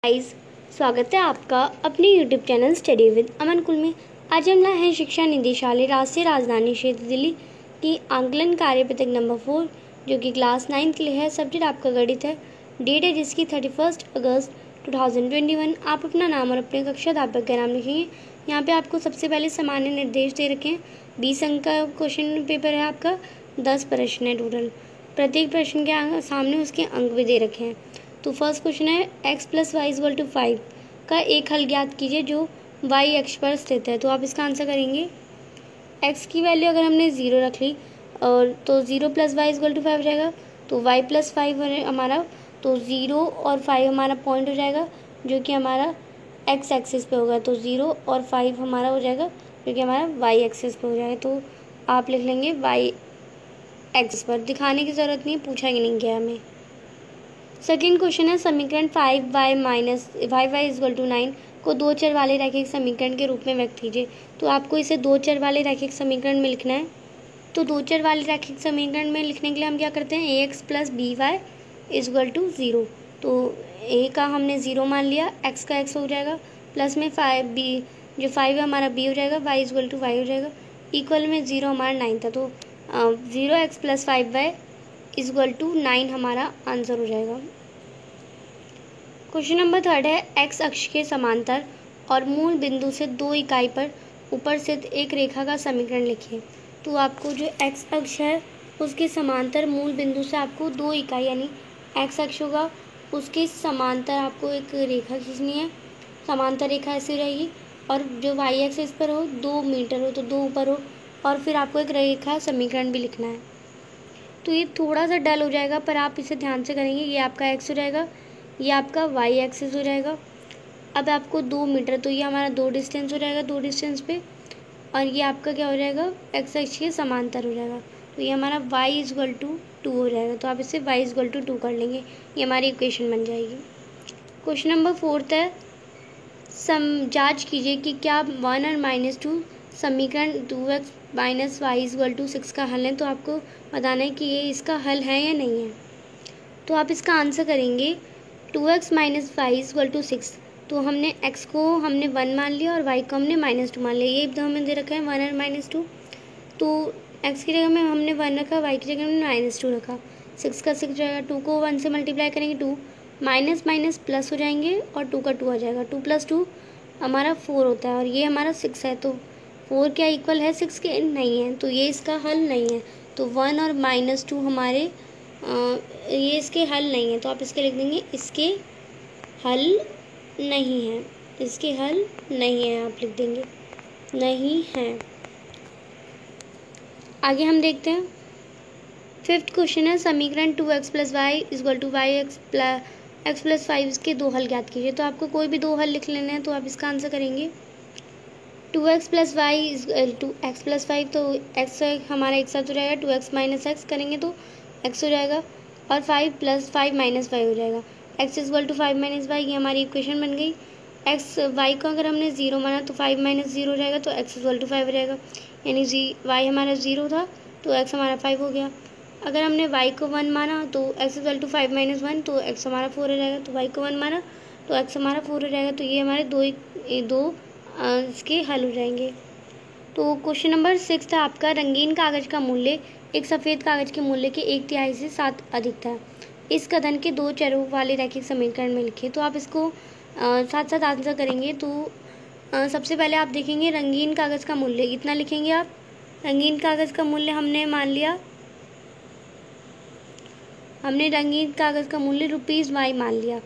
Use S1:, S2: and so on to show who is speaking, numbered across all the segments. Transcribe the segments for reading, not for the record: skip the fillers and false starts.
S1: Guys, स्वागत है आपका अपने यूट्यूब चैनल स्टडी विद अमन कुल में। आज हम लाए हैं शिक्षा निदेशालय राष्ट्रीय राजधानी क्षेत्र दिल्ली की आंकलन कार्य पत्रक नंबर 4 जो कि क्लास 9 के लिए है। सब्जेक्ट आपका गणित है। डेट है जिसकी 31 अगस्त 2021। आप अपना नाम और अपने कक्षा अध्यापक का नाम लिखेंगे। यहाँ पे आपको सबसे पहले सामान्य निर्देश दे रखे हैं। 20 अंक का क्वेश्चन पेपर है आपका। 10 प्रश्न है टोटल। प्रत्येक प्रश्न के सामने उसके अंक भी दे रखे हैं। तो फर्स्ट क्वेश्चन है x + y = 5 का एक हल ज्ञात कीजिए जो y अक्ष पर स्थित है। तो आप इसका आंसर करेंगे। x की वैल्यू अगर हमने 0 रख ली और तो 0 + y = 5 हो जाएगा। तो y + 5 हमारा, तो 0 और 5 हमारा पॉइंट हो जाएगा जो कि हमारा x एक्सिस पे होगा। तो 0 और 5 हमारा हो जाएगा जो कि हमारा y एक्सिस पे हो जाएगा। तो आप लिख लेंगे y एक्सिस पर। दिखाने की ज़रूरत नहीं, पूछा ही नहीं गया हमें। सेकेंड क्वेश्चन है समीकरण 5y - 5y = 9 को दो चर वाले रैखिक समीकरण के रूप में व्यक्त कीजिए। तो आपको इसे दो चर वाले रैखिक समीकरण में लिखना है। तो दो चर वाले रैखिक समीकरण में लिखने के लिए हम क्या करते हैं, ax + by = 0। तो a का हमने 0 मान लिया, x का x हो जाएगा, प्लस में 5b जो 5 है हमारा b हो जाएगा, y = y हो जाएगा, इक्वल में 0 हमारा 9 था। तो 0x + 5y = 9 हमारा आंसर हो जाएगा। क्वेश्चन नंबर 3 है x अक्ष के समांतर और मूल बिंदु से 2 इकाई पर ऊपर स्थित एक रेखा का समीकरण लिखिए। तो आपको जो x अक्ष है उसके समांतर मूल बिंदु से आपको 2 इकाई यानी x अक्ष होगा, उसके समांतर आपको एक रेखा खींचनी है। समांतर रेखा ऐसी रहेगी और जो y एक्सिस पर हो 2 मीटर हो तो 2 ऊपर हो, और फिर आपको एक रेखा समीकरण भी लिखना है। तो ये थोड़ा सा डल हो जाएगा पर आप इसे ध्यान से करेंगे। ये आपका x हो जाएगा, ये आपका y एक्सिस हो जाएगा। अब आपको 2 मीटर, तो ये हमारा 2 डिस्टेंस हो जाएगा, 2 डिस्टेंस पे, और ये आपका क्या हो जाएगा, x अक्ष के समांतर हो जाएगा। तो ये हमारा y = 2 हो जाएगा। तो आप इसे y = 2 कर लेंगे, ये हमारी इक्वेशन बन जाएगी। क्वेश्चन नंबर 4 है जांच कीजिए कि क्या 1 और -2 समीकरण 2x - y = 6 का हल है। तो आपको बताना है कि ये इसका हल है या नहीं है। तो आप इसका आंसर करेंगे 2x - y = 6। तो हमने x को हमने 1 मान लिया और y को हमने -2 मान लिया। ये हमें दे रखा है 1 और -2। तो x की जगह में हमने 1 रखा, y की जगह में -2 रखा। 6 का 6 जाएगा, 2 को 1 से मल्टीप्लाई करेंगे 2, माइनस माइनस प्लस हो जाएंगे और 2 का 2 आ जाएगा। 2 + 2 हमारा 4 होता है और ये हमारा 6 है। तो 4 क्या इक्वल है 6 के? नहीं है, तो ये इसका हल नहीं है। तो 1 और -2 हमारे ये इसके हल नहीं है। तो आप इसके लिख देंगे इसके हल नहीं है, इसके हल नहीं है, आप लिख देंगे नहीं है। आगे हम देखते हैं। 5th क्वेश्चन है समीकरण 2x + y = x + 5 के 2 हल ज्ञात कीजिए। तो आपको कोई भी 2 हल लिख लेने हैं। तो आप इसका आंसर करेंगे 2x + y = x + 5। तो x हमारा एक साथ हो जाएगा, 2x - x करेंगे तो x हो जाएगा, और 5 + 5 - y हो जाएगा। x = 5 - y, ये हमारी इक्वेशन बन गई। y को अगर हमने 0 माना तो 5 - 0 हो जाएगा, तो x = 5 हो जाएगा। यानी y हमारा 0 था तो x हमारा 5 हो गया। अगर हमने y को 1 माना तो x = 5 - 1, तो x हमारा 4 हो जाएगा। तो y को 1 माना तो x हमारा 4 हो जाएगा। तो ये हमारे दो इसके हल हो जाएंगे। तो क्वेश्चन नंबर 6 था आपका रंगीन कागज का मूल्य एक सफ़ेद कागज के मूल्य के 1/3 से 7 अधिक था। इस कथन के 2 चरों वाले रैखिक समीकरण में लिखे। तो आप इसको साथ साथ आंसर करेंगे। तो सबसे पहले आप देखेंगे रंगीन कागज़ का मूल्य कितना लिखेंगे आप। रंगीन कागज़ का मूल्य हमने मान लिया, हमने रंगीन कागज़ का मूल्य ₹y मान लिया।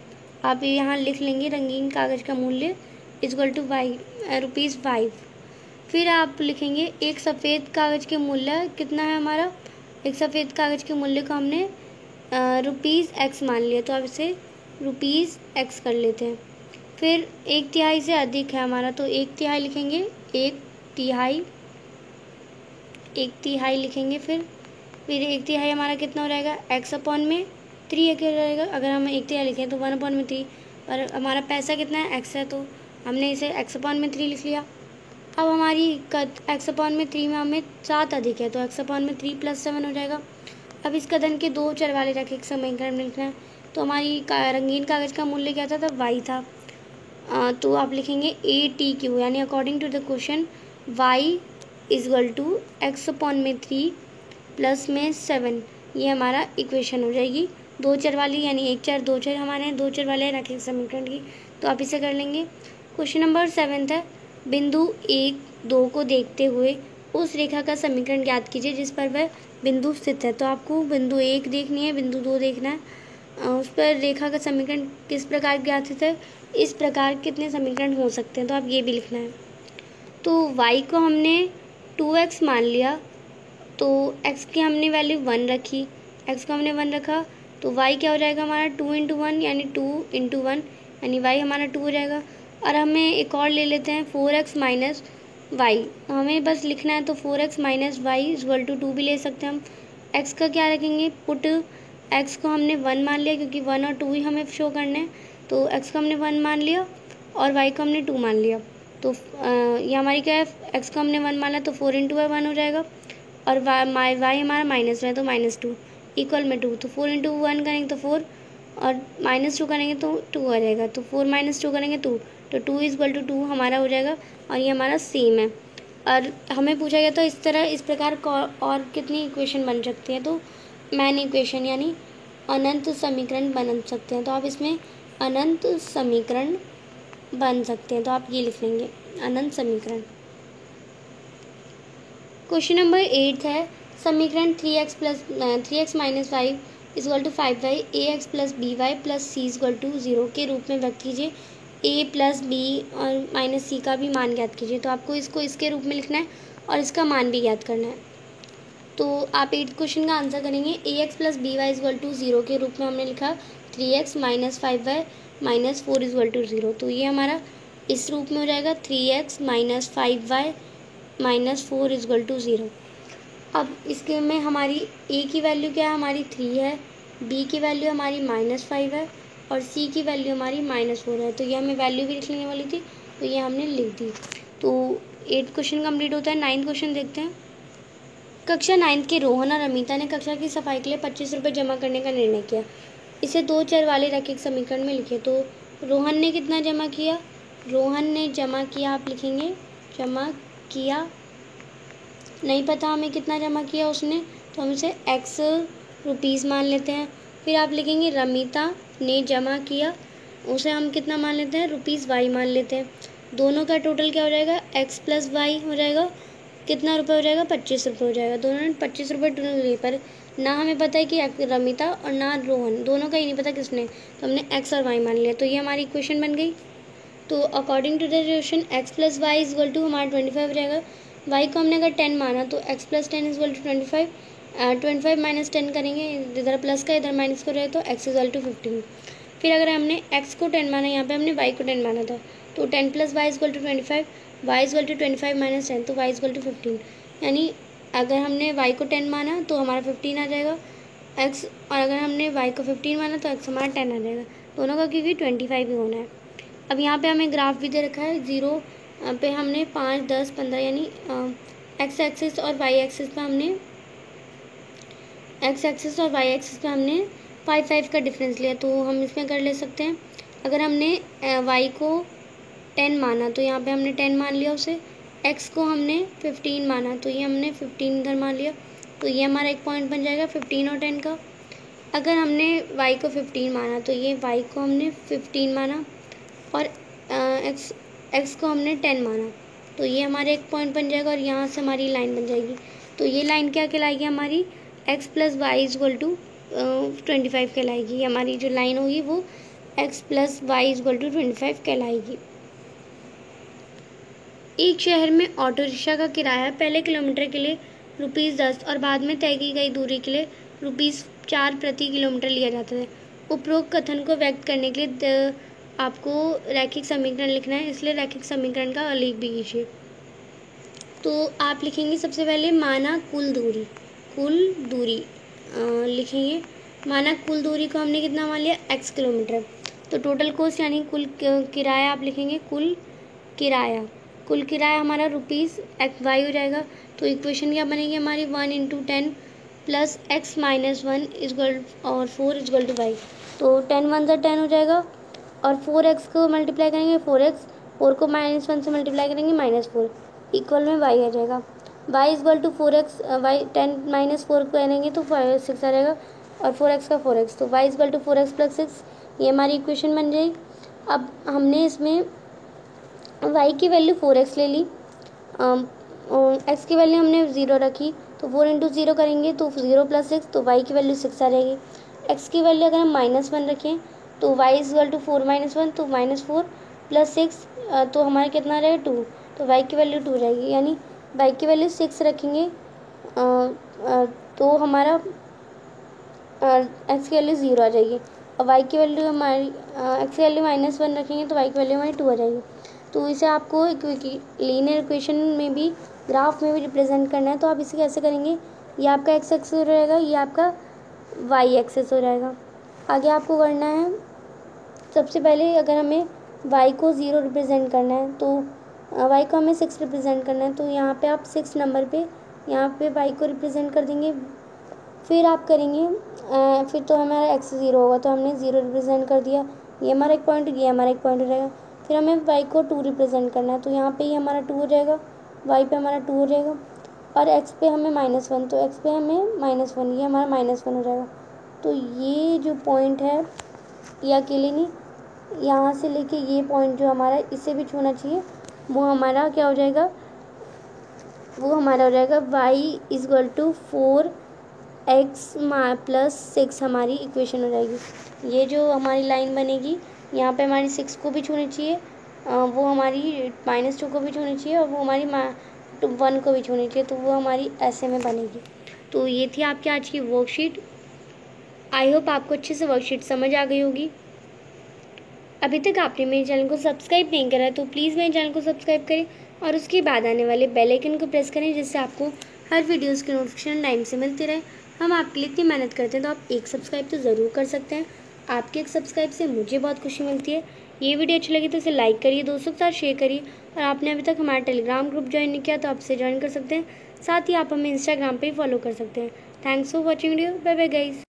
S1: आप यहाँ लिख लेंगे रंगीन कागज़ का मूल्य = ₹5। फिर आप लिखेंगे एक सफ़ेद कागज़ के मूल्य कितना है हमारा। एक सफ़ेद कागज़ के मूल्य को हमने ₹x मान लिया। तो आप इसे ₹x कर लेते हैं। फिर 1/3 से अधिक है हमारा, तो 1/3 लिखेंगे, 1/3 लिखेंगे। फिर 1/3 हमारा कितना हो जाएगा, x/3 क्या हो जाएगा। अगर हम 1/3 लिखें तो 1/3, और हमारा पैसा कितना है, x है, तो हमने इसे x/3 लिख लिया। अब हमारी x/3 में हमें 7 अधिक है, तो x/3 + 7 हो जाएगा। अब इस कथन के 2 चर वाले रैखिक समीकरण में लिखना है। तो हमारी रंगीन कागज़ का मूल्य क्या था, वाई था। तो आप लिखेंगे ATQ, यानी according to the question y is equal to x upon में 3 प्लस में 7, ये हमारा इक्वेशन हो जाएगी 2 चर वाली, यानी 1 चर 2 चर हमारे हैं, 2 चर वाले रैखिक समीकरण की। तो आप इसे कर लेंगे। क्वेश्चन नंबर 7 है, बिंदु 1, 2 को देखते हुए उस रेखा का समीकरण ज्ञात कीजिए जिस पर वह बिंदु स्थित है। तो आपको बिंदु 1 देखनी है, बिंदु 2 देखना है, उस पर रेखा का समीकरण किस प्रकार ज्ञात है, इस प्रकार कितने समीकरण हो सकते हैं, तो आप ये भी लिखना है। तो y को हमने 2x मान लिया, तो x की हमने वैल्यू 1 रखी, x को हमने 1 रखा, तो y क्या हो जाएगा हमारा 2 × 1, यानी 2 × 1, यानी y हमारा 2 हो जाएगा। और हमें एक और ले लेते हैं 4x माइनस वाई, हमें बस लिखना है, तो 4x minus Y equal to 2 भी ले सकते हैं हम। x का क्या रखेंगे, पुट x को हमने 1 मान लिया, क्योंकि 1 और 2 ही हमें शो करना है, तो x को हमने 1 मान लिया और y को हमने 2 मान लिया। तो ये हमारी क्या है, x को हमने 1 माना, तो 4 × 1 हो जाएगा, और y हमारा माइनस में है, तो -2 इक्वल में 2, तो 4 × 1 करेंगे तो 4, और -2 करेंगे तो 2 आ जाएगा, तो 4 - 2 करेंगे 2, तो 2 = 2 हमारा हो जाएगा, और ये हमारा सेम है। और हमें पूछा गया तो इस प्रकार और कितनी इक्वेशन बन सकती है, तो मैन इक्वेशन यानी अनंत समीकरण बन सकते हैं। तो आप इसमें अनंत समीकरण बन सकते हैं, तो आप ये लिख लेंगे अनंत समीकरण। क्वेश्चन नंबर 8 है, समीकरण 3x - 5 = 5y ax + by + c = 0 के रूप में व्यक्त कीजिए। a + b और -c का भी मान ज्ञात कीजिए। तो आपको इसको इसके रूप में लिखना है और इसका मान भी ज्ञात करना है। तो आप 8 क्वेश्चन का आंसर करेंगे, ax + by = 0 के रूप में हमने लिखा 3x - 5y - 4 = 0। तो ये हमारा इस रूप में हो जाएगा 3x - 5y - 4 = 0। अब इसके में हमारी a की वैल्यू क्या है, हमारी 3 है, b की वैल्यू हमारी -5 है, और c की वैल्यू हमारी -4 है। तो ये हमें वैल्यू भी लिखने वाली थी, तो ये हमने लिख दी। तो 8 क्वेश्चन कंप्लीट होता है। 9 क्वेश्चन देखते हैं। कक्षा 9 के रोहन और अमिता ने कक्षा की सफाई के लिए 25 रुपये जमा करने का निर्णय किया। इसे 2 चर वाले रैखिक समीकरण में लिखे। तो रोहन ने कितना जमा किया, रोहन ने जमा किया, आप लिखेंगे जमा किया, नहीं पता हमें कितना जमा किया उसने, तो हम इसे x रुपीज़ मान लेते हैं। फिर आप लिखेंगे रमिता ने जमा किया, उसे हम कितना मान लेते हैं, ₹y मान लेते हैं। दोनों का टोटल क्या हो जाएगा, x + y हो जाएगा, कितना रुपये हो जाएगा, 25 रुपये हो जाएगा। दोनों ने 25 रुपये लिए, पर ना हमें पता है कि रमिता और ना रोहन, दोनों का ही नहीं पता किसने, तो हमने x और y मान लिया। तो ये हमारी इक्वेशन बन गई। तो according to the relation x + y = हमारा 25 हो जाएगा। y को हमने अगर 10 माना तो x + 10 = 25, 25 - 10 करेंगे, इधर प्लस का इधर माइनस का रहेगा, तो x = 15। फिर अगर हमने x को 10 माना, यहाँ पे हमने y को 10 माना था, तो 10 + y = 25, y = 25 - 10, तो y = 15। यानी अगर हमने y को 10 माना तो हमारा 15 आ जाएगा x, और अगर हमने y को 15 माना तो x हमारा 10 आ जाएगा, दोनों का क्योंकि 25 ही होना है। अब यहाँ पे हमें ग्राफ भी दे रखा है, 0 पे हमने 5, 10, 15, यानी x एक्सिस और y एक्सिस पे हमने 5 का डिफरेंस लिया। तो हम इसमें कर ले सकते हैं, अगर हमने y को 10 माना तो यहाँ पे हमने 10 मान लिया उसे, x को हमने 15 माना तो ये हमने 15 इधर मान लिया, तो ये हमारा एक पॉइंट बन जाएगा 15 और 10 का। अगर हमने y को 15 माना तो ये y को हमने 15 माना, और x को हमने 10 माना, तो ये हमारे एक पॉइंट बन जाएगा, और यहाँ से हमारी लाइन बन जाएगी। तो ये लाइन क्या कहलाएगी, हमारी x + y = 25 कहलाएगी। हमारी जो लाइन होगी वो x + y = 25 कहलाएगी। एक शहर में ऑटो रिक्शा का किराया पहले किलोमीटर के लिए ₹10 और बाद में तय की गई दूरी के लिए ₹4 प्रति किलोमीटर लिया जाता है। उपरोक्त कथन को व्यक्त करने के लिए आपको रैखिक समीकरण लिखना है, इसलिए रैखिक समीकरण का आलेख भी कीजिए। तो आप लिखेंगे सबसे पहले माना कुल दूरी लिखेंगे। माना कुल दूरी को हमने कितना मान लिया, x किलोमीटर। तो टोटल कॉस्ट यानी कुल किराया आप लिखेंगे कुल किराया हमारा ₹y हो जाएगा। तो इक्वेशन क्या बनेगी हमारी, 1 × 10 + x - 1 और 4 = y। तो 10 वन ज़ा 10 हो जाएगा, और 4x को मल्टीप्लाई करेंगे 4x, 4 को -1 से मल्टीप्लाई करेंगे -4, इक्वल में y आ जाएगा। y is equal to 4x, y 10 - 4 करेंगे तो 6 आ जाएगा, और 4x का 4x, तो y is equal to 4x + 6, ये हमारी इक्वेशन बन जाएगी। अब हमने इसमें y की वैल्यू 4x ले ली, x की वैल्यू हमने 0 रखी, तो 4 × 0 करेंगे तो 0 + 6, तो y की वैल्यू 6 आ जाएगी। x की वैल्यू अगर हम -1 रखें तो y इज इक्वल टू 4 - 1, तो -4 + 6, तो हमारा कितना आ जाएगा 2, तो y की वैल्यू 2 रहेगी, यानी y की वैल्यू 6 रखेंगे तो हमारा x की वैल्यू 0 आ जाएगी, और y की वैल्यू हमारी x की वैल्यू -1 रखेंगे तो y की वैल्यू हमारी 2 आ जाएगी। तो इसे आपको लीनियर इक्वेशन में भी, ग्राफ में भी रिप्रेजेंट करना है, तो आप इसे कैसे करेंगे, ये आपका x एक्सिस हो रहेगा, ये आपका y एक्सिस हो रहेगा। आगे आपको करना है, सबसे पहले अगर हमें y को 0 रिप्रेजेंट करना है तो y को हमें 6 रिप्रेजेंट करना है, तो यहाँ पे आप 6 नंबर पे यहाँ पे y को रिप्रेजेंट कर देंगे। फिर आप करेंगे फिर तो हमारा x 0 होगा, तो हमने 0 रिप्रेजेंट कर दिया, ये हमारा एक पॉइंट, ये हमारा एक पॉइंट हो जाएगा। फिर हमें y को 2 रिप्रेजेंट करना है, तो यहाँ पे ये हमारा 2 हो जाएगा, y पे हमारा 2 हो जाएगा, और x पे हमें -1, तो x पे हमें -1, ये हमारा -1 हो जाएगा। तो ये जो पॉइंट है ये अकेले नहीं, यहाँ से लेके ये पॉइंट जो हमारा इसे भी छूना चाहिए, वो हमारा क्या हो जाएगा, वो हमारा हो जाएगा y is equal to 4x + 6, हमारी इक्वेशन हो जाएगी। ये जो हमारी लाइन बनेगी यहाँ पे हमारी 6 को भी छूनी चाहिए, वो हमारी -2 को भी छूनी चाहिए, और वो हमारी 1 को भी छूनी चाहिए, तो वो हमारी ऐसे में बनेगी। तो ये थी आपकी आज की वर्कशीट। आई होप आपको अच्छे से वर्कशीट समझ आ गई होगी। अभी तक आपने मेरे चैनल को सब्सक्राइब नहीं करा तो प्लीज़ मेरे चैनल को सब्सक्राइब करें, और उसके बाद आने वाले बेल आइकन को प्रेस करें, जिससे आपको हर वीडियोज़ की नोटिफिकेशन टाइम से मिलती रहे। हम आपके लिए इतनी मेहनत करते हैं, तो आप एक सब्सक्राइब तो ज़रूर कर सकते हैं। आपके एक सब्सक्राइब से मुझे बहुत खुशी मिलती है। ये वीडियो अच्छी लगी तो इसे लाइक करिए, दोस्तों के साथ शेयर करिए, और आपने अभी तक हमारा टेलीग्राम ग्रुप ज्वाइन नहीं किया तो आप इसे ज्वाइन कर सकते हैं। साथ ही आप हमें इंस्टाग्राम पर भी फॉलो कर सकते हैं। Thanks for watching video. Bye bye guys.